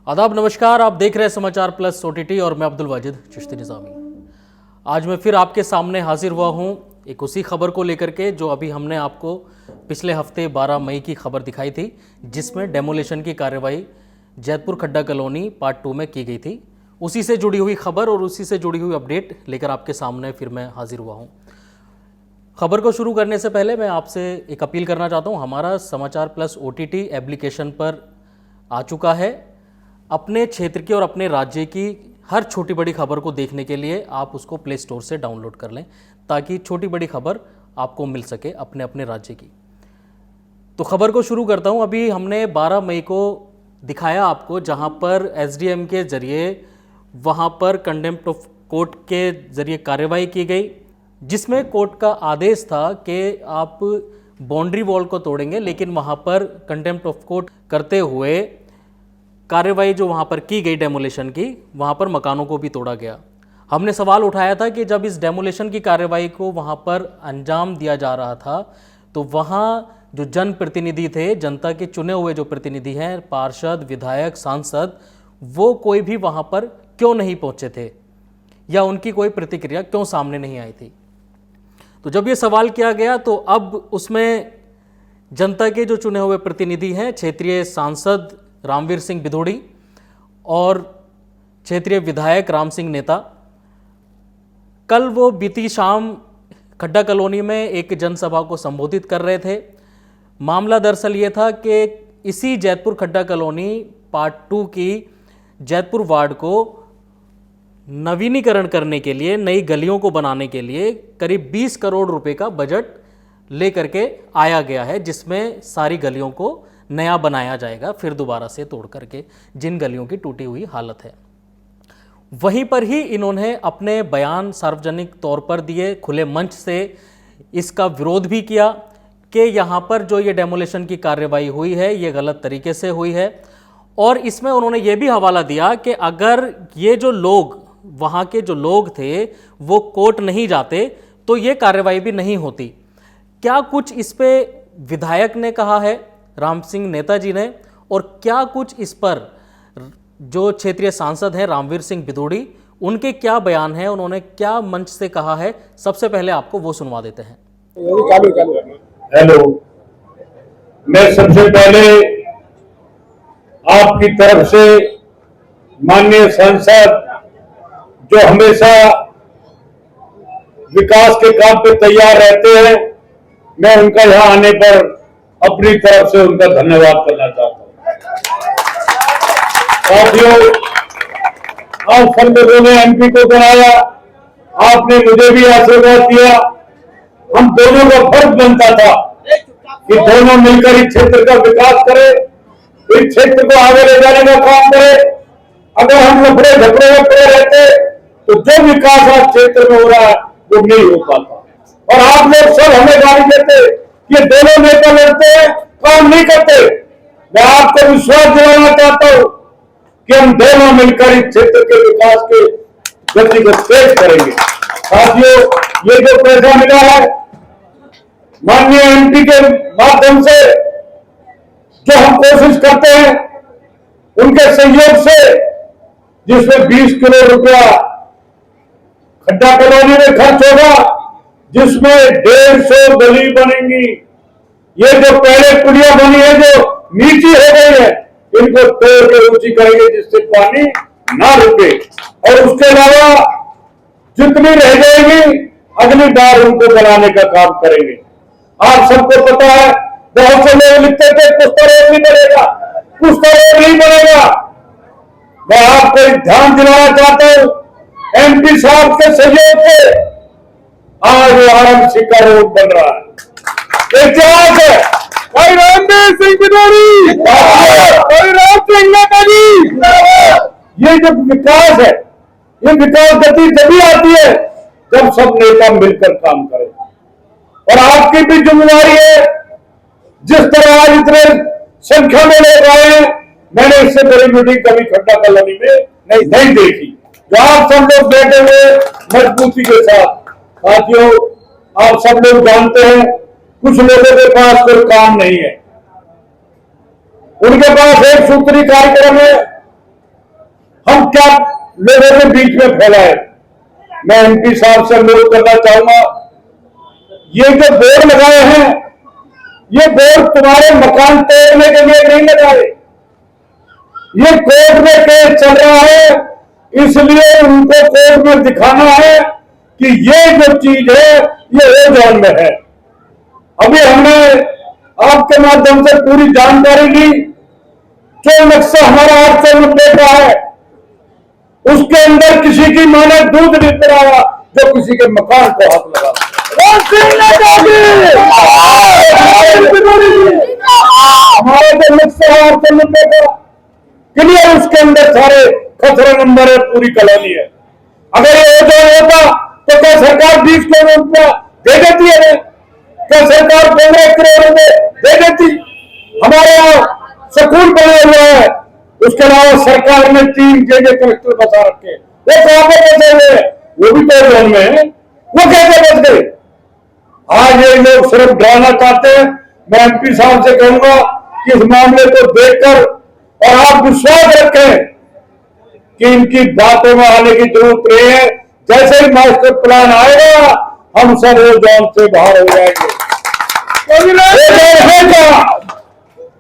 आदाब, नमस्कार। आप देख रहे हैं समाचार प्लस OTT और मैं अब्दुल वाजिद चिश्ती निज़ामी। आज मैं फिर आपके सामने हाजिर हुआ हूं एक उसी खबर को लेकर के जो अभी हमने आपको पिछले हफ्ते 12 मई की खबर दिखाई थी, जिसमें डेमोलेशन की कार्रवाई जैतपुर खड्डा कॉलोनी पार्ट 2 में की गई थी। उसी से जुड़ी हुई खबर और उसी से जुड़ी हुई अपडेट लेकर आपके सामने फिर मैं हाजिर हुआ हूँ। खबर को शुरू करने से पहले मैं आपसे एक अपील करना चाहता हूँ। हमारा समाचार प्लस OTT एप्लीकेशन पर आ चुका है। अपने क्षेत्र की और अपने राज्य की हर छोटी बड़ी खबर को देखने के लिए आप उसको प्ले स्टोर से डाउनलोड कर लें, ताकि छोटी बड़ी खबर आपको मिल सके अपने अपने राज्य की। तो खबर को शुरू करता हूं। अभी हमने 12 मई को दिखाया आपको, जहां पर SDM के जरिए वहां पर कंटेम्प्ट ऑफ कोर्ट के जरिए कार्रवाई की गई, जिसमें कोर्ट का आदेश था कि आप बाउंड्री वॉल को तोड़ेंगे, लेकिन वहां पर कंटेम्प्ट ऑफ कोर्ट करते हुए कार्रवाई जो वहाँ पर की गई डेमोलेशन की, वहाँ पर मकानों को भी तोड़ा गया। हमने सवाल उठाया था कि जब इस डेमोलेशन की कार्रवाई को वहाँ पर अंजाम दिया जा रहा था, तो वहाँ जो जनप्रतिनिधि थे, जनता के चुने हुए जो प्रतिनिधि हैं, पार्षद, विधायक, सांसद, वो कोई भी वहाँ पर क्यों नहीं पहुँचे थे या उनकी कोई प्रतिक्रिया क्यों सामने नहीं आई थी। तो जब ये सवाल किया गया तो अब उसमें जनता के जो चुने हुए प्रतिनिधि हैं, क्षेत्रीय सांसद रामवीर सिंह बिधोड़ी और क्षेत्रीय विधायक राम सिंह नेता, कल वो बीती शाम खड्डा कॉलोनी में एक जनसभा को संबोधित कर रहे थे। मामला दरअसल ये था कि इसी जैतपुर खड्डा कॉलोनी पार्ट 2 की जैतपुर वार्ड को नवीनीकरण करने के लिए, नई गलियों को बनाने के लिए करीब 20 करोड़ रुपए का बजट लेकर के आया गया है, जिसमें सारी गलियों को नया बनाया जाएगा, फिर दोबारा से तोड़ करके, जिन गलियों की टूटी हुई हालत है। वहीं पर ही इन्होंने अपने बयान सार्वजनिक तौर पर दिए, खुले मंच से इसका विरोध भी किया कि यहाँ पर जो ये डेमोलेशन की कार्रवाई हुई है, ये गलत तरीके से हुई है। और इसमें उन्होंने ये भी हवाला दिया कि अगर ये जो लोग, वहाँ के जो लोग थे, वो कोर्ट नहीं जाते तो ये कार्रवाई भी नहीं होती। क्या कुछ इस पे विधायक ने कहा है, राम सिंह नेताजी ने, और क्या कुछ इस पर जो क्षेत्रीय सांसद हैं रामवीर सिंह बिधोड़ी, उनके क्या बयान हैं, उन्होंने क्या मंच से कहा है, सबसे पहले आपको वो सुनवा देते हैं। हेलो, मैं सबसे पहले आपकी तरफ से माननीय सांसद जो हमेशा विकास के काम पे तैयार रहते हैं, मैं उनका यहाँ आने पर अपनी तरफ से उनका धन्यवाद करना चाहता हूं। साथियों, आप सब लोगों ने MP को बनाया, आपने मुझे भी आशीर्वाद दिया। हम दोनों का फर्ज बनता था कि दोनों मिलकर इस क्षेत्र का विकास करें, इस क्षेत्र को आगे ले जाने का काम करें। अगर हम लफड़े झगड़े में पड़े रहते तो जो विकास आज क्षेत्र में हो रहा है वो नहीं हो पाता। और आप लोग सब हमें गाली देते, ये दोनों नेता लड़ते हैं, काम नहीं करते। मैं आपको विश्वास दिलाना चाहता हूं कि हम दोनों मिलकर इस क्षेत्र के विकास के गति को तेज करेंगे। साथियों, ये जो पैसा मिला है माननीय MP के माध्यम से, जो हम कोशिश करते हैं उनके सहयोग से, जिसमें 20 करोड़ रुपया खड्डा कॉलोनी में खर्च होगा, जिसमें 150 गली बनेंगी। ये जो पहले पुलिया बनी है जो नीची हो गई है, इनको तोड़ के ऊंची करेंगे, जिससे पानी ना रुके। और उसके अलावा जितनी रह जाएगी अगली बार उनको बनाने का काम करेंगे। आप सबको पता है, बहुत से लोग लिखते थे पुष्कर रोड नहीं बनेगा, पुष्कर रोड नहीं बनेगा। मैं आपको ध्यान दिलाना चाहता हूं, MP साहब के सहयोग से आज RMC का रोड बन रहा है। इतिहास है। भाई रामवीर सिंह बिधोड़ी, भाई राम सिंह नेताजी। ये जो विकास है, ये विकास गति तभी आती है जब सब नेता मिलकर काम करें। और आपकी भी जिम्मेदारी है। जिस तरह आज इतने संख्या में लोग आए हैं, मैंने इससे बड़ी मीटिंग कभी खड्डा कॉलोनी में नहीं देखी, जो आप सब लोग बैठे हुए मजबूती के साथ। साथियों, आप सब लोग जानते हैं, कुछ लोगों के पास कोई काम नहीं है, उनके पास एक सूत्री कार्यक्रम है हम क्या लोगों के बीच में फैलाए। मैं एमपी साहब से अनुरोध करना चाहूंगा, ये जो बोर्ड लगाए हैं, ये बोर्ड तुम्हारे मकान तोड़ने के लिए नहीं लगाए। ये कोर्ट में केस चल रहा है, इसलिए उनको कोर्ट में दिखाना है कि ये जो चीज है ये ओजोन में है। अभी हमने आपके माध्यम से पूरी जानकारी ली। जो नक्शा हमारा 890 का है, उसके अंदर किसी की माने दूध नहीं पिलाया जो किसी के मकान को हाथ लगा। हमारे जो नक्शा 890 का क्लियर, उसके अंदर सारे खतरा नंबर है, पूरी कॉलोनी है। अगर ये ओजोन होता तो क्या सरकार 20 करोड़ रुपया दे देती है? क्या सरकार 15 करोड़ रुपए दे देती? हमारे यहाँ स्कूल बने हुए हैं, उसके अलावा सरकार ने 3 जगह कलेक्टर बता रखे, वो कहां पर बचे हुए हैं? वो भी तो ओजोन में है, वो कैसे बच गए? आज ये लोग सिर्फ डराना चाहते हैं। मैं एमपी साहब से कहूंगा कि इस मामले को देखकर और आप विश्वास रखें कि इनकी बातों में आने की जरूरत नहीं है। जैसे ही मास्टर प्लान आएगा, हम सब ओजोन से बाहर हो जाएंगे।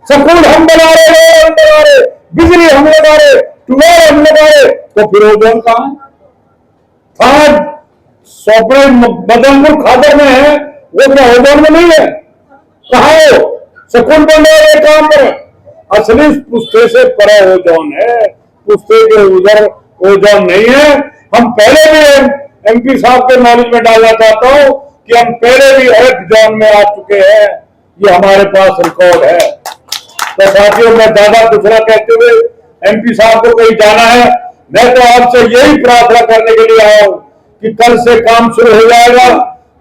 स्कूल हम बना रहे, हम बना रहे, बिजली हम लगा रहे, ट्यूबवेल हम लगा रहे, तो फिर ओजोन कहां है? आज सोपड़े बदनपुर खादर में है, वो क्या ओजोन में नहीं है? कहा हो? स्कूल बन रहे काम पर। असली पुस्ते से परा ओजोन है, पुस्ते के उधर ओजोन नहीं है। हम पहले भी एमपी साहब के नॉलेज में डालना चाहता हूं कि हम पहले भी एफ जोन में आ चुके हैं, ये हमारे पास रिकॉर्ड है। तो साथियों, मैं ज्यादा कुछ ना कहते हुए एमपी साहब को कहीं जाना है। मैं तो आपसे यही प्रार्थना करने के लिए आया हूं कि कल से काम शुरू हो जाएगा।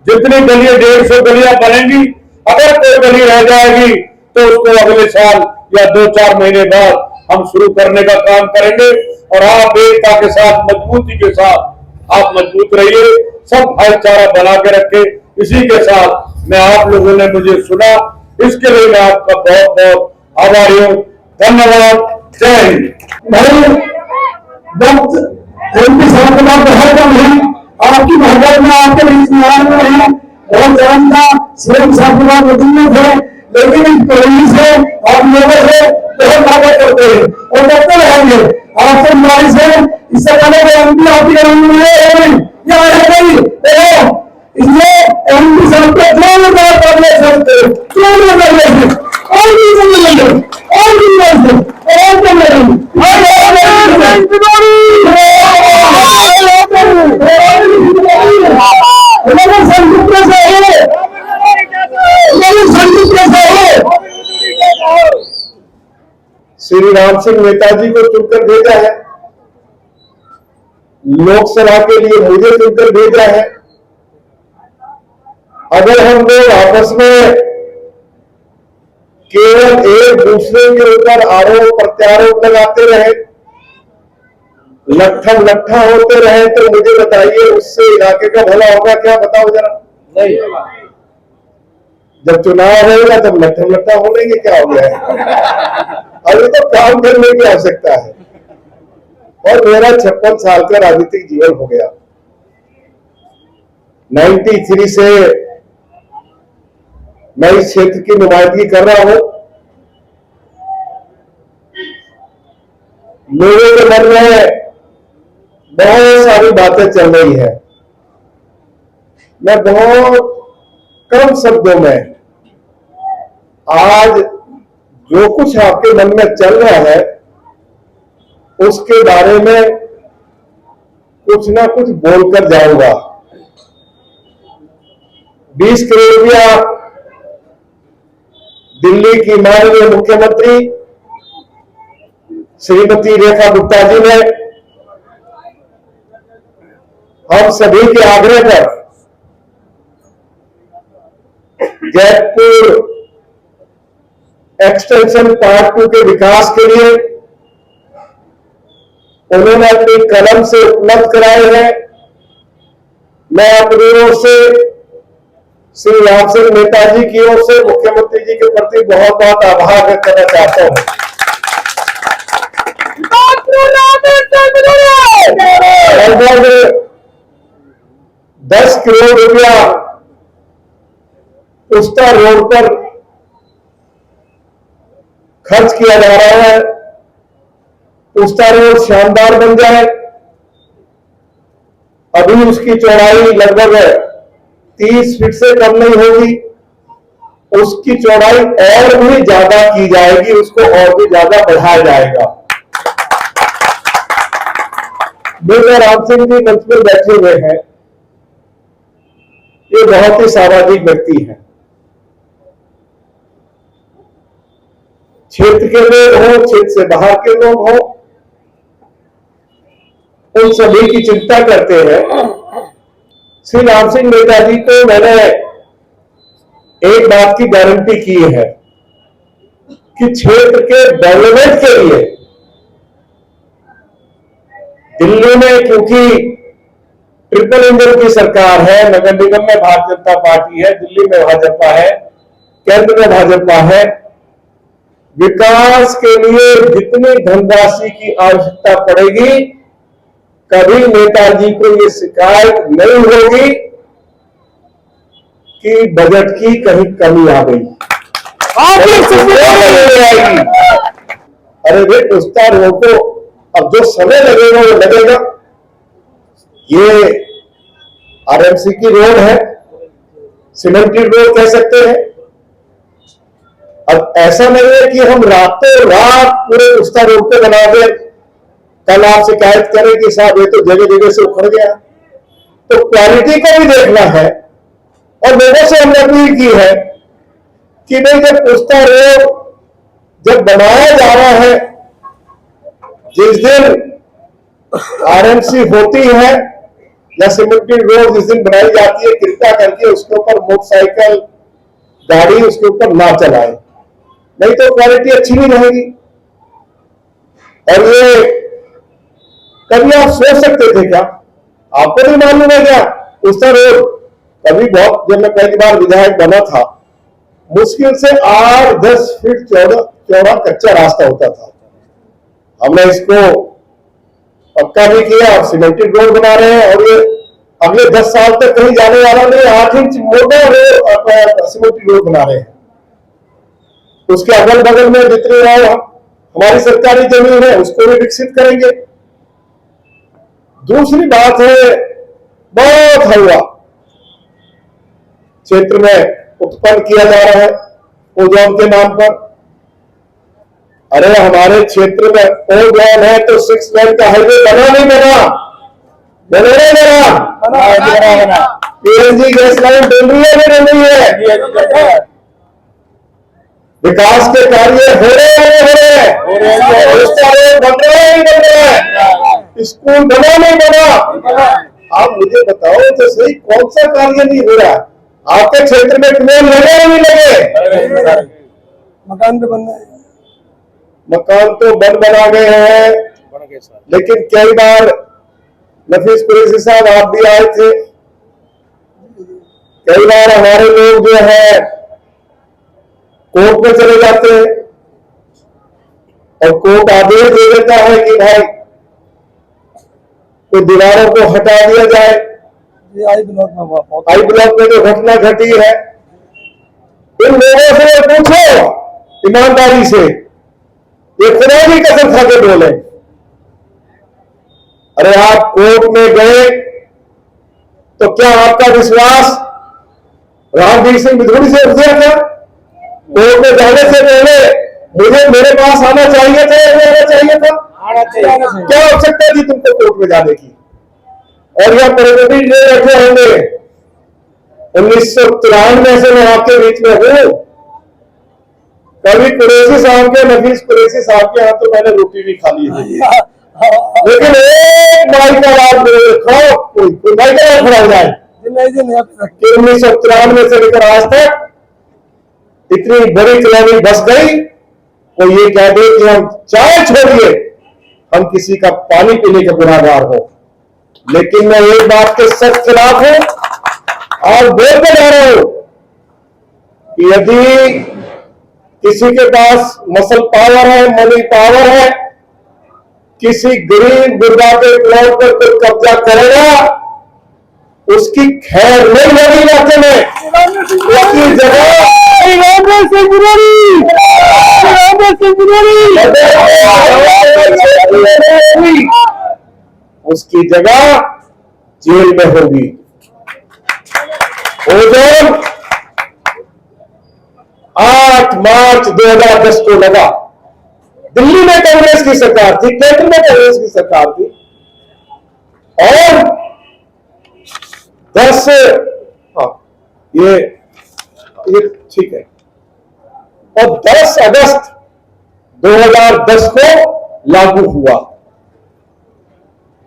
जितनी गलियां 150 गलियां बनेंगी, अगर कोई गली रह जाएगी तो उसको अगले साल या 2-4 महीने बाद हम शुरू करने का काम करेंगे। और आप एकता के साथ, मजबूती के साथ आप मजबूत रहिए, सब भाईचारा बना के रखे। इसी के साथ मैं आप लोगों ने मुझे सुना, इसके लिए मैं आपका बहुत बहुत आभारी हूँ। धन्यवाद। जय हिंद। एमपी साहब का बहुत कम है, आपकी महत्व में आपके में है, बहुत जानता सीएम साहब के बाद मदद है, लेकिन पुलिस है और लोगों से बहुत बातें करते हैं और करते रहेंगे। आपसे गुजारिश है, इससे पहले एमपी आपकी इसलिए एमपी साहब को जोरदार करने सकते श्री राम सिंह नेताजी को चुनकर भेजा है, लोकसभा के लिए मुझे चुनकर भेजा है। अगर हम लोग आपस में केवल एक दूसरे के ऊपर आरोप प्रत्यारोप लगाते रहे, लट्ठम लट्ठा होते रहे, तो मुझे बताइए उससे इलाके का भला होगा क्या? बताओ जरा। नहीं, जब चुनाव होगा तब लट्ठम लट्ठा होने के क्या हो गया है? अभी तो काम करने की आवश्यकता है। और मेरा 56 साल का राजनीतिक जीवन हो गया। 93 से मैं इस क्षेत्र की नुमाइंदगी कर रहा हूं। लोगों के मन में बहुत सारी बातें चल रही है। मैं बहुत कम शब्दों में आज जो कुछ आपके मन में चल रहा है उसके बारे में कुछ ना कुछ बोलकर जाऊंगा। 20 करोड़ रुपया दिल्ली की माननीय मुख्यमंत्री श्रीमती रेखा गुप्ता जी ने हम सभी के आग्रह पर जयपुर एक्सटेंशन पार्ट 2 के विकास के लिए उन्होंने अपनी कलम से उपलब्ध कराए हैं। मैं अपनी ओर से श्री राम सिंह नेताजी की ओर से मुख्यमंत्री जी के प्रति बहुत बहुत आभार व्यक्त करना चाहता हूं। लगभग 10 करोड़ रुपया उस्ता रोड पर खर्च किया जा रहा है। उस्ता रोड शानदार बन जाए। अभी उसकी चौड़ाई लगभग 30 फीट से कम नहीं होगी। उसकी चौड़ाई और भी ज्यादा की जाएगी, उसको और भी ज्यादा बढ़ाया जाएगा। मेजर राम सिंह जी मंच पर बैठे हुए हैं। ये बहुत ही सामाजिक व्यक्ति हैं। क्षेत्र के लोग हो, क्षेत्र से बाहर के लोग हो, उन सभी की चिंता करते हैं। श्री राम सिंह नेताजी को मैंने एक बात की गारंटी की है कि क्षेत्र के डेवलपमेंट के लिए दिल्ली में, क्योंकि ट्रिपल इंजन की सरकार है, नगर निगम में भारतीय जनता पार्टी है, दिल्ली में भाजपा है, केंद्र में भाजपा है, विकास के लिए जितनी धनराशि की आवश्यकता पड़ेगी, कभी नेताजी को ये शिकायत नहीं होगी कि बजट की कहीं कमी आ गई। अरे वे उस्ता रोड को अब जो समय लगेगा वो लगेगा। ये आरएमसी की रोड है, सीमेंटेड रोड कह सकते हैं। अब ऐसा नहीं है कि हम रातों रात पूरे उस्ता रोड को बना दे, कल आप शिकायत करें कि साहब ये तो जगह जगह से उखड़ गया। तो क्वालिटी को भी देखना है। और लोगों से हमने अपील की है कि भाई जब उस्ता रोड जब बनाया जा रहा है, जिस दिन आरएमसी होती है या सीमेंटेड रोड जिस दिन बनाई जाती है, कृपया करके उसके ऊपर मोटरसाइकिल गाड़ी उसके ऊपर ना चलाए, नहीं तो क्वालिटी अच्छी नहीं रहेगी। और ये कभी आप सोच सकते थे क्या? आपको नहीं मालूम है क्या? उस्ता रोड कभी बहुत, जब मैं पहली बार विधायक बना था, मुश्किल से 8-10 फीट चौड़ा कच्चा रास्ता होता था। हमने इसको पक्का भी किया, अब सीमेंटेड रोड बना रहे हैं और ये अगले 10 साल तक कहीं जाने वाला नहीं, 8 इंच मोटा सीमेंटेड रोड बना रहे हैं। उसके अगल बगल में जितनी हमारी सरकारी जमीन है उसको भी विकसित करेंगे। दूसरी बात है, बहुत हलवा क्षेत्र में उत्पन्न किया जा रहा है ओजोन के नाम पर। अरे हमारे क्षेत्र में ओजोन है तो 6 लेन का हाईवे बना नहीं बना? बना। पीएनजी गैस लाइन बन रही है नहीं बन रही है? विकास के कार्य हो रहे हैं, बन रहे हैं, स्कूल बना नहीं बना? आप मुझे बताओ तो सही, कौन सा कार्य नहीं हो रहा? आपके क्षेत्र में ट्यूबवेल लगे नहीं लगे? मकान तो बन गए, मकान तो बना गए हैं, लेकिन कई बार नफीस कुरैशी साहब आप भी आए थे, कई बार हमारे लोग जो है कोर्ट में चले जाते हैं और कोर्ट आदेश दे देता है कि भाई तो दीवारों को हटा दिया जाए। आई ब्लॉक में जो घटना घटी है, इन लोगों से पूछो ईमानदारी से, ये खुदा की कसम खा के बोले। अरे आप कोर्ट में गए तो क्या आपका विश्वास रामवीर सिंह बिधूड़ी से उठ गया क्या? कोर्ट में जाने से पहले मुझे मेरे पास आना चाहिए था, आना चाहिए था? क्या आवश्यकता थी तुमको कोर्ट में जाने की? और यह प्रतिनिधि जो बैठे होंगे, 1993 से मैं आपके बीच में हूं। कभी कुरैशी साहब के, नफीस कुरैशी साहब के यहाँ तो मैंने रोटी भी खा ली है, लेकिन एक माई का लाभ खाओ, कोई माई का लाभ खड़ा हो जाए। 1993 से लेकर आज तक इतनी बड़ी कॉलोनी बस गई, वो ये कह दे कि हम चाय छोड़िए, हम किसी का पानी पीने के गुनाहगार हो। लेकिन मैं एक बात के सख्त खिलाफ हूं और बोलते जा रहा हूं कि यदि किसी के पास मसल पावर है, मनी पावर है, किसी गरीब गुरबा के प्लॉट पर कोई कब्जा करेगा, उसकी खैर नहीं होगी इलाके में। उसकी जगह उसकी जगह जेल में होगी। ओजोन 8 मार्च 2010 को लगा। दिल्ली में कांग्रेस की सरकार थी, केंद्र में कांग्रेस की सरकार थी, और 10 ये ठीक है, और 10 अगस्त 2010 को लागू हुआ।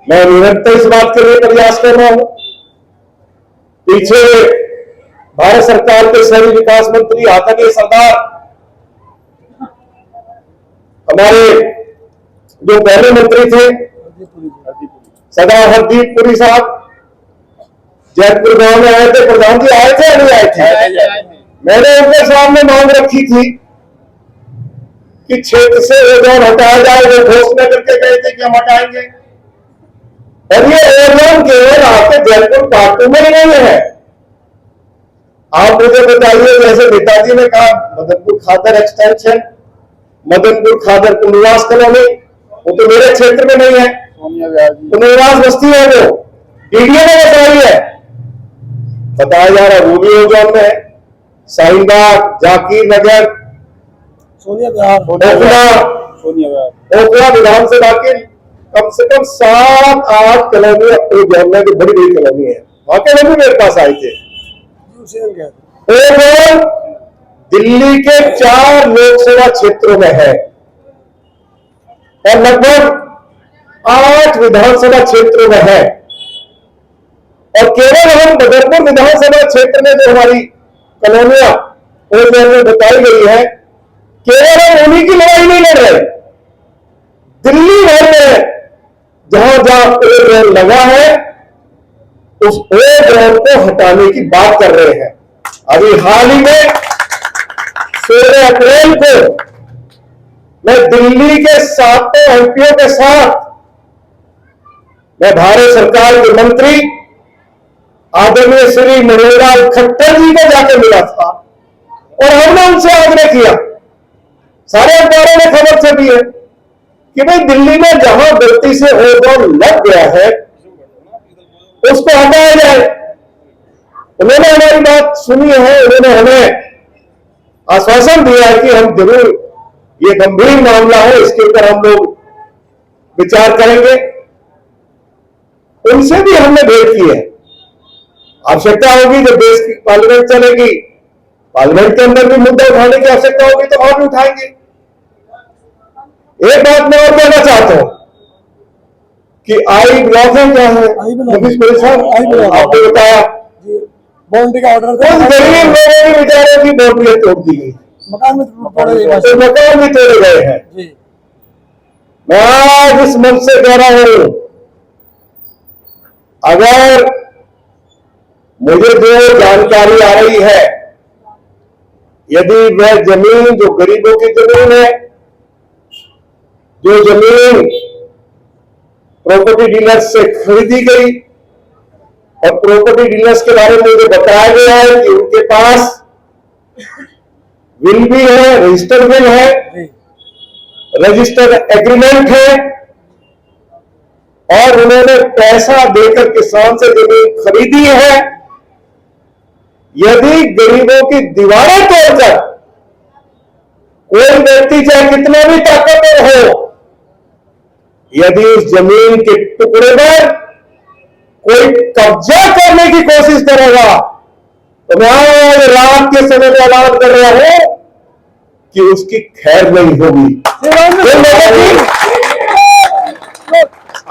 मैं निरंतर इस बात के लिए प्रयास कर रहा हूं। पीछे भारत सरकार के शहरी विकास मंत्री आदरणीय सरदार, हमारे जो पहले मंत्री थे सरदार हरदीप पुरी साहब, जयपुर गांव में आए थे। प्रधान जी आए थे या नहीं आए थे? मैंने उनके सामने मांग रखी थी कि क्षेत्र से ओजोन हटाया जाए। वो घोषणा करके गए थे कि हम हटाएंगे, और ये ओजोन केवल आपके जयपुर पार्टू में ही नहीं है। आप मुझे बताइए, जैसे नेताजी ने कहा मदनपुर खादर एक्सटेंशन, मदनपुर खादर पुनर्वास कॉलोनी, वो तो मेरे क्षेत्र में नहीं है, पुनर्वास बस्ती है, वो डीडीओ ने बताई है, बताया जा रहा है वो भी ओजोन में है। शाहीनबाग, जाकिर नगर, ओखला विधानसभा की कम से कम 7-8 कॉलोनी ओजोन में, जो बड़ी बड़ी कॉलोनी है, वहां के लोग भी मेरे पास आए थे। ओजोन दिल्ली के 4 लोकसभा क्षेत्रों में है और लगभग 8 विधानसभा क्षेत्रों में है, और केवल हम बदरपुर विधानसभा क्षेत्र में जो हमारी कॉलोनियां ओजोन में बताई गई है, केवल हम उन्हीं की लड़ाई नहीं लड़ रहे। दिल्ली भर में जहां जहां ओजोन लगा है, उस ओजोन को हटाने की बात कर रहे हैं। अभी हाल ही में 16 अप्रैल को मैं दिल्ली के 7 एमपीओ के साथ मैं भारत सरकार के मंत्री आदरणीय श्री मनोहर खट्टर जी को जाकर मिला था, और हमने उनसे आग्रह किया, सारे अखबारों में खबर छपी है कि भाई दिल्ली में जहां गलती से ओजोन लग गया है उसको हटाया जाए। उन्होंने हमारी बात सुनी है, उन्होंने हमें आश्वासन दिया है कि हम जरूर, ये गंभीर मामला है, इसके ऊपर हम लोग विचार करेंगे। उनसे भी हमने भेंट की है। आवश्यकता होगी जब देश की पार्लियामेंट चलेगी, पार्लियामेंट के अंदर भी मुद्दा उठाने की आवश्यकता होगी तो और भी उठाएंगे। एक बात मैं और कहना चाहता हूं कि आई ब्लॉक है, क्या है आपने बताया, बाउंड्री का ऑर्डर उस गरीब लोगों के बेचारों की बाउंड्री तोड़ दी गई, मकान में मकान भी तोड़े गए हैं। मैं आज इस मंच से कह रहा हूं, अगर मुझे जो जानकारी आ रही है, यदि वह जमीन जो गरीबों की जमीन है, जो जमीन प्रॉपर्टी डीलर्स से खरीदी गई, और प्रॉपर्टी डीलर्स के बारे में मुझे बताया गया है कि उनके पास विल भी है, रजिस्टर्ड विल है, रजिस्टर्ड एग्रीमेंट है, और उन्होंने पैसा देकर किसान से जमीन खरीदी है। यदि गरीबों की दीवारें तोड़कर कोई व्यक्ति चाहे कितना भी ताकतवर हो, यदि उस जमीन के टुकड़े पर कोई कब्जा करने की कोशिश करेगा, तो मैं आज रात के समय में ऐलान कर रहा हूं कि उसकी खैर नहीं होगी।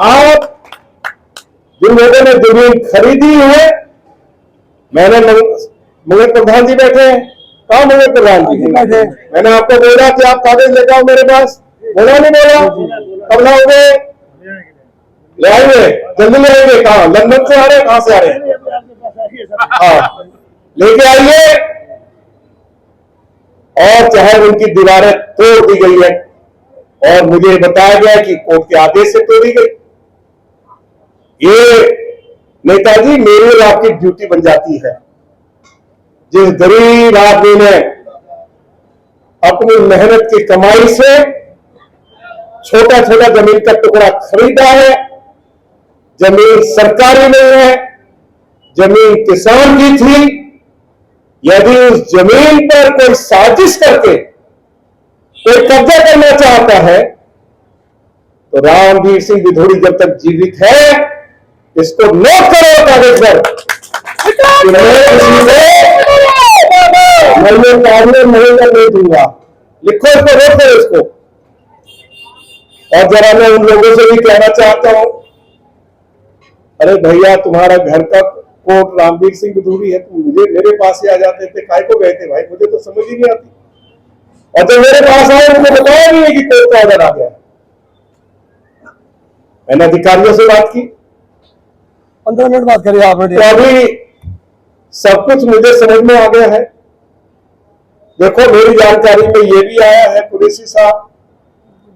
आप जिन लोगों ने जमीन खरीदी है, मैंने मगर प्रधान जी बैठे हैं, कहा मगर प्रधान जी मैंने आपको बोला कि आप कागज लेकर आओ मेरे पास, बोला नहीं बोला? कब लाओगे? ले आएंगे, जल्दी ले आएंगे। कहा लंदन से आ रहे हैं, कहां से आ रहे हैं? हाँ, लेके आइए। और चाहे उनकी दीवारें तोड़ दी गई है, और मुझे बताया गया कि कोर्ट के आदेश से तोड़ी गई। ये नेताजी मेरी और आपकी ड्यूटी बन जाती है। जिस गरीब आदमी ने अपनी मेहनत की कमाई से छोटा छोटा जमीन का टुकड़ा खरीदा है, जमीन सरकारी नहीं है, जमीन किसान की थी, यदि उस जमीन पर कोई साजिश करके कोई कब्जा करना चाहता है तो रामवीर सिंह विधोड़ी जब तक जीवित है, इसको नोट करो कागज पर, मैं कानून नहीं दूंगा। लिखो इसको, रोक करो इसको। और जरा मैं उन लोगों से भी कहना चाहता हूं, अरे भैया तुम्हारा घर का कोर्ट रामवीर सिंह विधोड़ी है, तुम मुझे मेरे पास ही आ जाते थे, काय को गए थे भाई? मुझे तो समझ ही नहीं आती। और जब मेरे पास आए उनको बताया नहीं है कि कोर्ट का ऑर्डर आ गया। मैंने अधिकारियों से बात की, 15 मिनट बात करिए आपने। तो अभी सब कुछ मुझे समझ में आ गया है। देखो मेरी जानकारी में ये भी आया है पुलिस साहब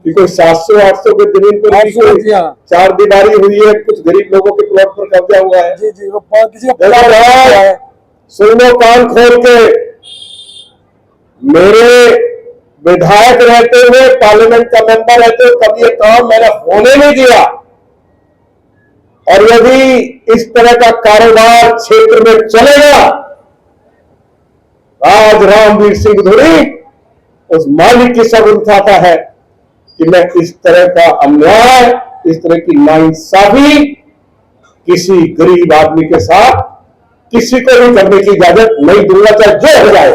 कि कोई 700-800 के जमीन पर चार दीवारी हुई है, कुछ गरीब लोगों के प्लॉट पर कब्जा हुआ है। जी जी, वो किसी का सुन लो कान खोल के, मेरे विधायक रहते हुए, पार्लियामेंट का मेंबर रहते हुए कभी ये काम मैंने होने नहीं दिया। और यदि इस तरह का कारोबार क्षेत्र में चलेगा, आज रामवीर सिंह विधोड़ी उस मालिक की शब्द उठाता है कि मैं इस तरह का अन्याय, इस तरह की नाइंसाफी किसी गरीब आदमी के साथ किसी को भी करने की इजाजत नहीं दूंगा, चाहे जो हो जाए।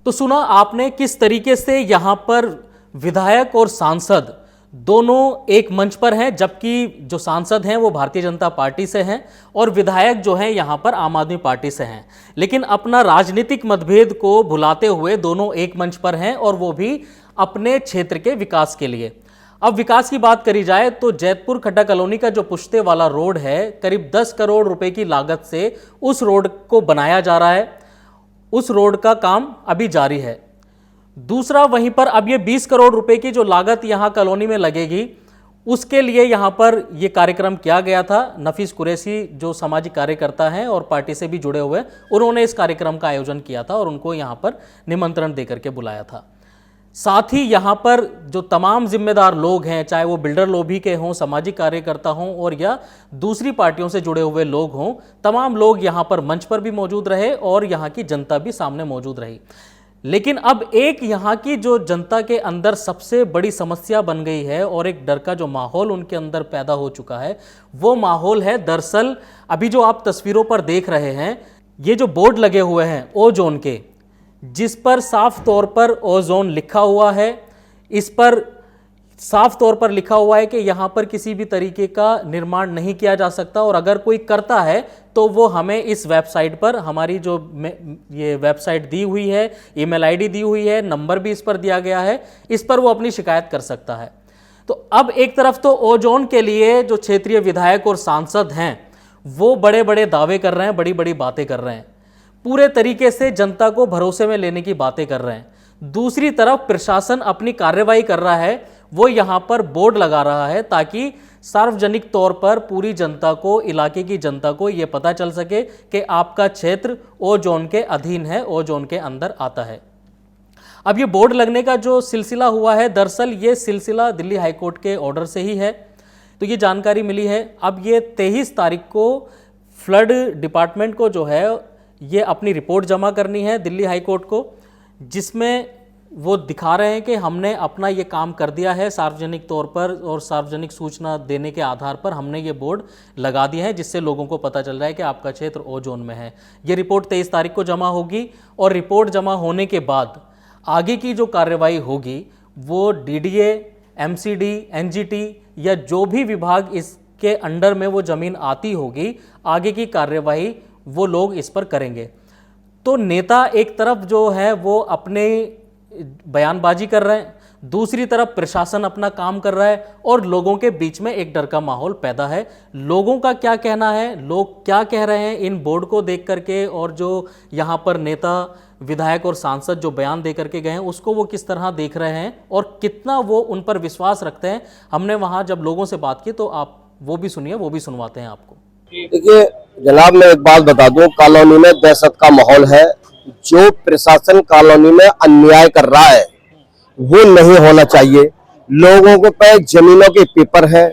तो सुना आपने किस तरीके से यहां पर विधायक और सांसद दोनों एक मंच पर हैं, जबकि जो सांसद हैं वो भारतीय जनता पार्टी से हैं और विधायक जो हैं यहां पर आम आदमी पार्टी से हैं, लेकिन अपना राजनीतिक मतभेद को भुलाते हुए दोनों एक मंच पर हैं और वो भी अपने क्षेत्र के विकास के लिए। अब विकास की बात करी जाए तो जैतपुर खड्डा कॉलोनी का जो पुश्ते वाला रोड है, करीब 10 करोड़ रुपए की लागत से उस रोड को बनाया जा रहा है। उस रोड का काम अभी जारी है। दूसरा, वहीं पर अब ये 20 करोड़ रुपए की जो लागत यहां कॉलोनी में लगेगी, उसके लिए यहां पर ये कार्यक्रम किया गया था। नफीस कुरैशी जो सामाजिक कार्यकर्ता हैं और पार्टी से भी जुड़े हुए, उन्होंने इस कार्यक्रम का आयोजन किया था और उनको यहां पर निमंत्रण देकर के बुलाया था। साथ ही यहां पर जो तमाम जिम्मेदार लोग हैं, चाहे वो बिल्डर लॉबी के हों, सामाजिक कार्यकर्ता हों और या दूसरी पार्टियों से जुड़े हुए लोग हों, तमाम लोग यहां पर मंच पर भी मौजूद रहे और यहां की जनता भी सामने मौजूद रही। लेकिन अब एक यहां की जो जनता के अंदर सबसे बड़ी समस्या बन गई है और एक डर का जो माहौल उनके अंदर पैदा हो चुका है, वो माहौल है दरअसल अभी जो आप तस्वीरों पर देख रहे हैं, ये जो बोर्ड लगे हुए हैं ओ जोन के, जिस पर साफ तौर पर ओजोन लिखा हुआ है। इस पर साफ तौर पर लिखा हुआ है कि यहां पर किसी भी तरीके का निर्माण नहीं किया जा सकता और अगर कोई करता है तो वो हमें इस वेबसाइट पर, हमारी जो ये वेबसाइट दी हुई है, ईमेल आईडी दी हुई है, नंबर भी इस पर दिया गया है, इस पर वो अपनी शिकायत कर सकता है। तो अब एक तरफ तो ओजोन के लिए जो क्षेत्रीय विधायक और सांसद हैं वो बड़े बड़े दावे कर रहे हैं, बड़ी बड़ी बातें कर रहे हैं, पूरे तरीके से जनता को भरोसे में लेने की बातें कर रहे हैं। दूसरी तरफ प्रशासन अपनी कार्रवाई कर रहा है, वो यहां पर बोर्ड लगा रहा है ताकि सार्वजनिक तौर पर पूरी जनता को, इलाके की जनता को यह पता चल सके कि आपका क्षेत्र ओ जोन के अधीन है, ओ जोन के अंदर आता है। अब ये बोर्ड लगने का जो सिलसिला हुआ है, दरअसल ये सिलसिला दिल्ली हाईकोर्ट के ऑर्डर से ही है। तो ये जानकारी मिली है। अब ये 23 तारीख को फ्लड डिपार्टमेंट को जो है ये अपनी रिपोर्ट जमा करनी है दिल्ली हाईकोर्ट को, जिसमें वो दिखा रहे हैं कि हमने अपना ये काम कर दिया है सार्वजनिक तौर पर और सार्वजनिक सूचना देने के आधार पर हमने ये बोर्ड लगा दिए हैं, जिससे लोगों को पता चल रहा है कि आपका क्षेत्र ओ जोन में है। ये रिपोर्ट 23 तारीख को जमा होगी और रिपोर्ट जमा होने के बाद आगे की जो कार्रवाई होगी वो डीडीए, एमसीडी, एनजीटी या जो भी विभाग इसके अंडर में वो ज़मीन आती होगी, आगे की कार्रवाई वो लोग इस पर करेंगे। तो नेता एक तरफ जो है वो अपने बयानबाजी कर रहे हैं, दूसरी तरफ प्रशासन अपना काम कर रहा है और लोगों के बीच में एक डर का माहौल पैदा है। लोगों का क्या कहना है, लोग क्या कह रहे हैं इन बोर्ड को देख करके, और जो यहाँ पर नेता विधायक और सांसद जो बयान दे करके गए हैं उसको वो किस तरह देख रहे हैं और कितना वो उन पर विश्वास रखते हैं। हमने वहाँ जब लोगों से बात की तो आप वो भी सुनिए, वो भी सुनवाते हैं आपको। देखिए जनाब, मैं एक बात बता दूं, कॉलोनी में दहशत का माहौल है। जो प्रशासन कॉलोनी में अन्याय कर रहा है वो नहीं होना चाहिए। लोगों को पे जमीनों के पेपर है,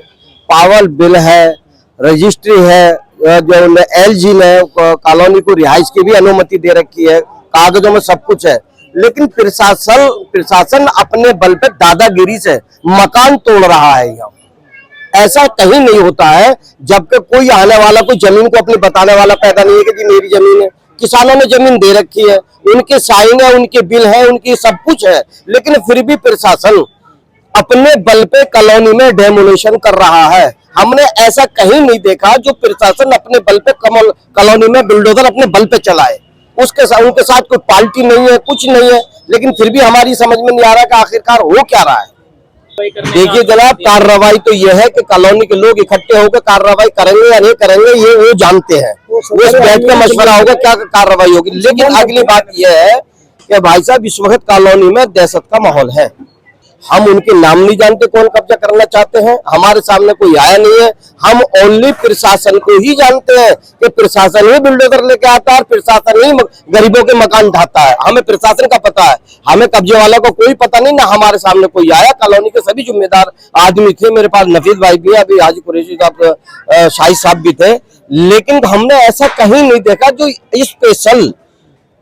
पावर बिल है, रजिस्ट्री है, जो एलजी ने कॉलोनी को रिहाइश की भी अनुमति दे रखी है, कागजों में सब कुछ है, लेकिन प्रशासन अपने बल पे दादागिरी से मकान तोड़ रहा है। यहाँ ऐसा कहीं नहीं होता है, जबकि कोई आने वाला, कोई जमीन को अपनी बताने वाला पैदा नहीं है कि जी मेरी जमीन है। किसानों ने जमीन दे रखी है, उनके साइन है, उनके बिल है, उनकी सब कुछ है, लेकिन फिर भी प्रशासन अपने बल पे कॉलोनी में डेमोलिशन कर रहा है। हमने ऐसा कहीं नहीं देखा जो प्रशासन अपने बल पे कॉलोनी में बुलडोजर अपने बल पे चलाए। उनके साथ कोई पार्टी नहीं है, कुछ नहीं है, लेकिन फिर भी हमारी समझ में नहीं आ रहा कि आखिरकार हो क्या रहा है। देखिए जनाब, कार्रवाई तो यह है कि कॉलोनी के लोग इकट्ठे होकर कार्रवाई करेंगे या नहीं करेंगे ये वो जानते हैं, उस बैठ के मशवरा होगा क्या कार्रवाई होगी। लेकिन अगली बात यह है कि भाई साहब इस वक्त कॉलोनी में दहशत का माहौल है। हम उनके नाम नहीं जानते कौन कब्जा करना चाहते हैं, हमारे सामने कोई आया नहीं है। हम ओनली प्रशासन को ही जानते हैं कि प्रशासन ही बुलडोजर लेके आता है, प्रशासन ही गरीबों के मकान ढाता है। हमें प्रशासन का पता है, हमें कब्जे वाला को कोई पता नहीं, ना हमारे सामने कोई आया। कॉलोनी के सभी जिम्मेदार आदमी थे, मेरे पास नफीस भाई भी है, अभी हाजी कुरैशी साहब, शाहिद साहब भी थे, लेकिन हमने ऐसा कहीं नहीं देखा जो स्पेशल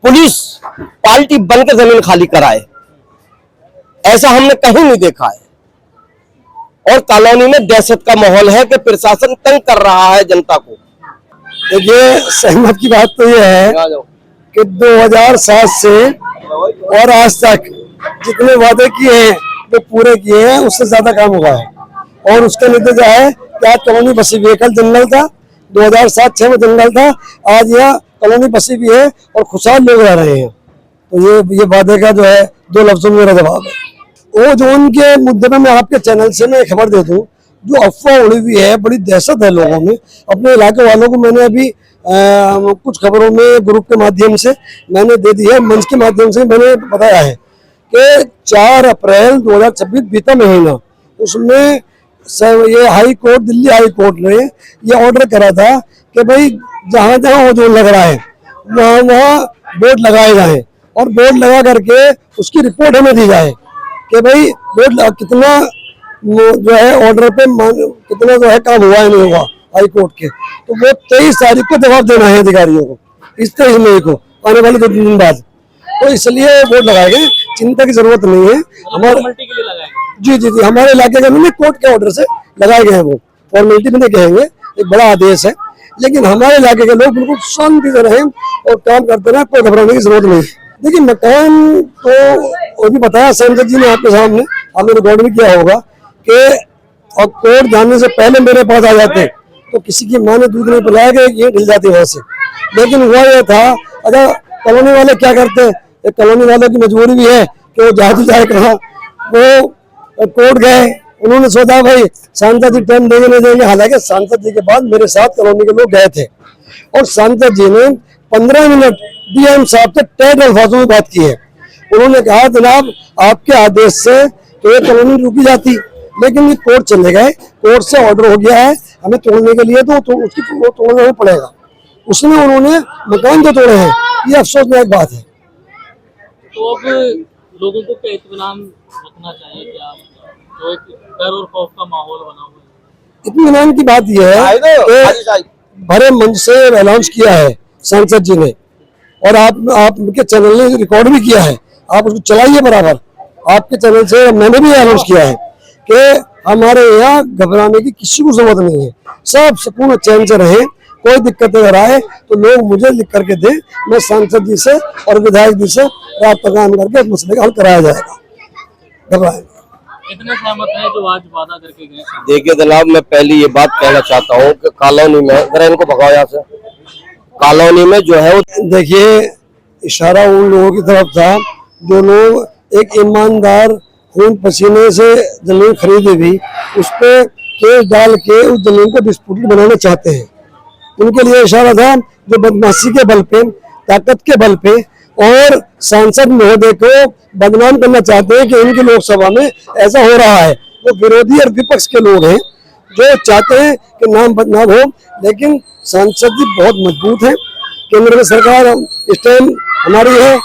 पुलिस पार्टी बनकर जमीन खाली कराए। ऐसा हमने कहीं नहीं देखा है। और कॉलोनी में दहशत का माहौल है कि प्रशासन तंग कर रहा है जनता को। देखिए, सहमत की बात तो यह है कि 2007 से और आज तक जितने वादे किए हैं वो पूरे किए हैं, उससे ज्यादा काम हुआ है। और उसका नतीजा है कि आज कॉलोनी बसी हुई है। कल जंगल था, 2007-06 में जंगल था, आज यहाँ कॉलोनी बसी हुई है और खुशहाल लोग रह रहे हैं। तो ये वादे का जो है 2 लफ्जों में मेरा जवाब है। वो जो उनके मुद्दे में मैं आपके चैनल से मैं खबर दे दूं, जो अफवाह उड़ी हुई है, बड़ी दहशत है लोगों में। अपने इलाके वालों को मैंने अभी कुछ खबरों में ग्रुप के माध्यम से मैंने दे दी है, मंच के माध्यम से मैंने बताया है कि 4 अप्रैल 2026 बीता महीना, उसमें ये high court, Delhi high court ने ये ऑर्डर करा था कि भाई जहाँ जहाँ ओजोन लग रहा है वहाँ वहाँ बोर्ड लगाए जाए और बोर्ड लगा करके उसकी रिपोर्ट हमें दी जाए कि भाई बोर्ड कितना जो है ऑर्डर पे कितना जो है काम हुआ है नहीं हुआ हाई कोर्ट के। तो वो 23 तारीख को जवाब देना है अधिकारियों को, इस 23 मई को, आने वाले 2 दिन बाद। तो इसलिए बोर्ड लगाए गए, चिंता की जरूरत नहीं है। हमारे जी, हमारे इलाके का नहीं, कोर्ट के ऑर्डर से लगाए गए हैं। वो फॉर्मेलिटी में नहीं कहेंगे, एक बड़ा आदेश है, लेकिन हमारे इलाके के लोग बिल्कुल शांति से रहें और काम करते रहें, कोई घबराने की जरूरत नहीं। देखिए, मकान तो वो भी बताया सांसद जी ने आपके सामने, आपने रिकॉर्ड भी किया होगा कि और कोर्ट जाने से पहले मेरे पास आ जाते तो किसी की माँ ने दूध नहीं पिलाया कि ये ढिल जाती वहां से। लेकिन हुआ यह था, अच्छा कॉलोनी वाले क्या करते, एक कॉलोनी वालों की मजबूरी भी है कि वो जाए कहाँ, वो कोर्ट गए, उन्होंने सोचा भाई सांसद जी टाइम देंगे नहीं देंगे। हालांकि सांसद जी के बाद मेरे साथ कॉलोनी के लोग गए थे और सांसद जी ने 15 मिनट डीएम साहब से टैट अल्फाजों में बात की है। उन्होंने कहा जनाब आपके आदेश से तो ये कॉलोनी रुकी जाती, लेकिन ये कोर्ट चले गए, कोर्ट से ऑर्डर हो गया है हमें तोड़ने के लिए, तो उसकी तोड़ना पड़ेगा। उसमें उन्होंने मकान जो तोड़े हैं, ये अफसोसनाक बात है। तो अब लोगों को क्या इत्मीनान रखना चाहिए कि आप जो एक डर और खौफ का माहौल बना हुआ है? इत्मीनान की बात यह है कि भरे मंच से अनाउंस किया है सांसद जी ने, और आपके चैनल ने रिकॉर्ड भी किया है, आप उसको चलाइए बराबर। आपके चैनल से मैंने भी अनाउंस किया है कि हमारे यहाँ घबराने की किसी को जरूरत नहीं है, सब सुकून चैन से रहे। कोई दिक्कत अगर आए तो लोग मुझे लिख करके दें, मैं सांसद जी से और विधायक जी से रात कायम करके इस मसले का हल कराया जाएगा। इतने सहमत है जो आज वादा करके गए? देखिए जनाब, मैं पहले ये बात कहना चाहता हूँ कि कॉलोनी में, अगर इनको भगाओ यहाँ से, कॉलोनी में जो है वो, देखिए इशारा उन लोगों की तरफ था जो लोग एक ईमानदार खून पसीने से जमीन खरीदी भी, उस पर केस डाल के उस जमीन को डिस्प्यूटेड बनाना चाहते हैं। उनके लिए इशारा था जो बदमाशी के बल पे, ताकत के बल पे और सांसद महोदय को बदनाम करना चाहते हैं कि इनकी लोकसभा में ऐसा हो रहा है। वो विरोधी और विपक्ष के लोग हैं जो चाहते हैं कि नाम बदनाम हो, लेकिन सांसद जी बहुत मजबूत है। केंद्र में सरकार इस टाइम हमारी है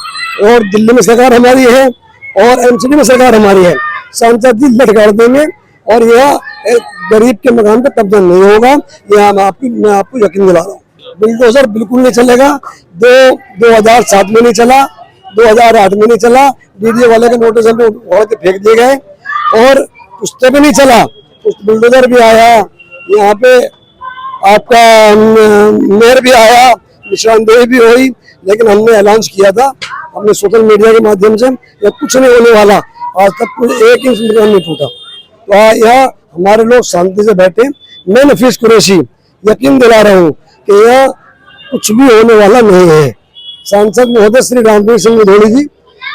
और दिल्ली में सरकार हमारी है और एमसीडी में सरकार हमारी है। सांसद जी लठ गाड़ देंगे और यह गरीब के मकान पर कब्जा नहीं होगा, यह मैं आपको यकीन दिला रहा हूँ। बुलडोजर बिल्कुल नहीं चलेगा। 2007 में नहीं चला, 2008 में नहीं चला, डीडीए वाले के नोटिस में उड़ा के फेंक दिए गए और उससे भी नहीं चला। उस बुलडोजर भी आया, यहाँ पे आपका मेयर भी आया, निशानदेही भी हुई, लेकिन हमने अनाउंस किया था अपने सोशल मीडिया के माध्यम से या कुछ नहीं होने वाला। आज तक कोई एक इंच मकान नहीं टूटा। तो यह हमारे लोग शांति से बैठे। मैं नफीस कुरैशी यकीन दिला रहा हूँ कि यह कुछ भी होने वाला नहीं है। सांसद महोदय श्री रामवीर सिंह विधोड़ी जी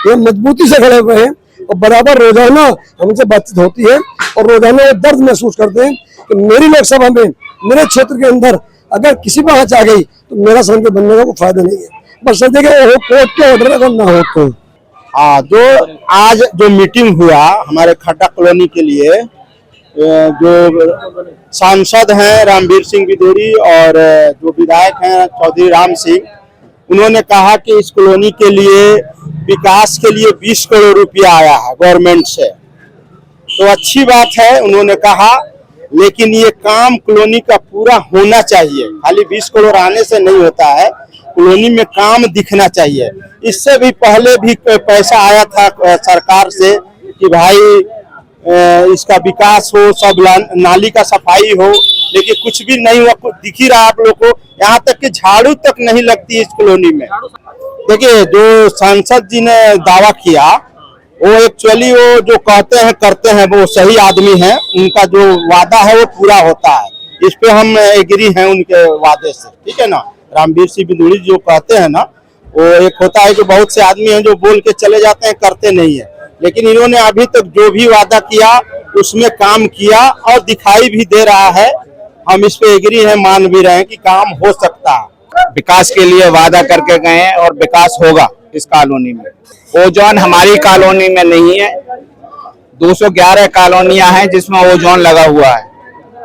ये मजबूती से खड़े हुए हैं और बराबर रोजाना हमसे बातचीत होती है और रोजाना वो दर्द महसूस करते हैं कि मेरी लोकसभा में, मेरे क्षेत्र के अंदर अगर किसी पर आँच आ गई तो मेरा सांसद बनने का कोई फायदा नहीं है। बस देखिए कोर्ट के ऑर्डर अगर ना हो तो। जो आज जो मीटिंग हुआ हमारे खड्डा कॉलोनी के लिए, जो सांसद हैं रामवीर सिंह विधोड़ी और जो विधायक हैं चौधरी राम सिंह, उन्होंने कहा कि इस कॉलोनी के लिए विकास के लिए 20 करोड़ रुपया आया है गवर्नमेंट से। तो अच्छी बात है उन्होंने कहा, लेकिन ये काम कॉलोनी का पूरा होना चाहिए। खाली 20 करोड़ आने से नहीं होता है, कॉलोनी में काम दिखना चाहिए। इससे भी पहले भी पैसा आया था सरकार से कि भाई इसका विकास हो, सब नाली का सफाई हो, लेकिन कुछ भी नहीं हुआ। दिख ही रहा आप लोग को, यहाँ तक कि झाड़ू तक नहीं लगती इस कॉलोनी में। देखिए जो सांसद जी ने दावा किया वो एक्चुअली वो जो कहते हैं करते हैं, वो सही आदमी हैं। उनका जो वादा है वो पूरा होता है, इस पे हम एग्री हैं उनके वादे से, ठीक है ना। रामवीर सिंह विधोड़ी जो कहते हैं ना, वो एक होता है कि बहुत से आदमी हैं जो बोल के चले जाते हैं, करते नहीं है। लेकिन इन्होंने अभी तक जो भी वादा किया उसमें काम किया और दिखाई भी दे रहा है। हम इस पे एग्री हैं, मान भी रहे हैं कि काम हो सकता है। विकास के लिए वादा करके गए हैं और विकास होगा इस कॉलोनी में। ओजोन हमारी कॉलोनी में नहीं है, 211 कॉलोनियां हैं जिसमें ओजोन लगा हुआ है।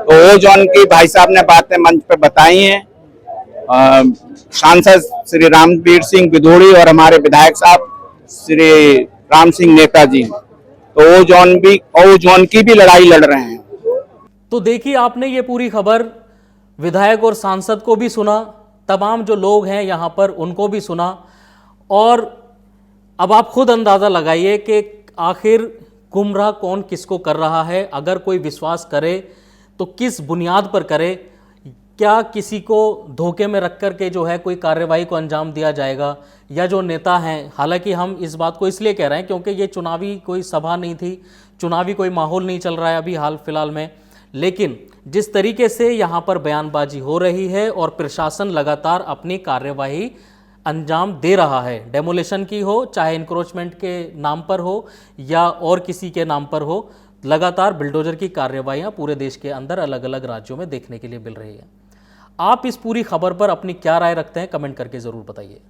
तो ओजोन की भाई साहब ने बातें मंच पे बताई हैं। सांसद श्री रामवीर सिंह विधोड़ी और हमारे विधायक साहब श्री राम सिंह नेताजी, तो ओजोन की भी लड़ाई लड़ रहे हैं। तो देखिए आपने ये पूरी खबर, विधायक और सांसद को भी सुना, तमाम जो लोग हैं यहाँ पर उनको भी सुना, और अब आप खुद अंदाज़ा लगाइए कि आखिर गुमराह कौन किसको कर रहा है। अगर कोई विश्वास करे तो किस बुनियाद पर करे, क्या किसी को धोखे में रख कर के जो है कोई कार्रवाई को अंजाम दिया जाएगा, या जो नेता हैं, हालांकि हम इस बात को इसलिए कह रहे हैं क्योंकि ये चुनावी कोई सभा नहीं थी, चुनावी कोई माहौल नहीं चल रहा है अभी हाल फिलहाल में, लेकिन जिस तरीके से यहाँ पर बयानबाजी हो रही है और प्रशासन लगातार अपनी कार्यवाही अंजाम दे रहा है, डेमोलेशन की हो, चाहे इंक्रोचमेंट के नाम पर हो या और किसी के नाम पर हो, लगातार बिल्डोजर की कार्रवाइयाँ पूरे देश के अंदर अलग अलग राज्यों में देखने के लिए मिल रही है। आप इस पूरी खबर पर अपनी क्या राय रखते हैं, कमेंट करके ज़रूर बताइए।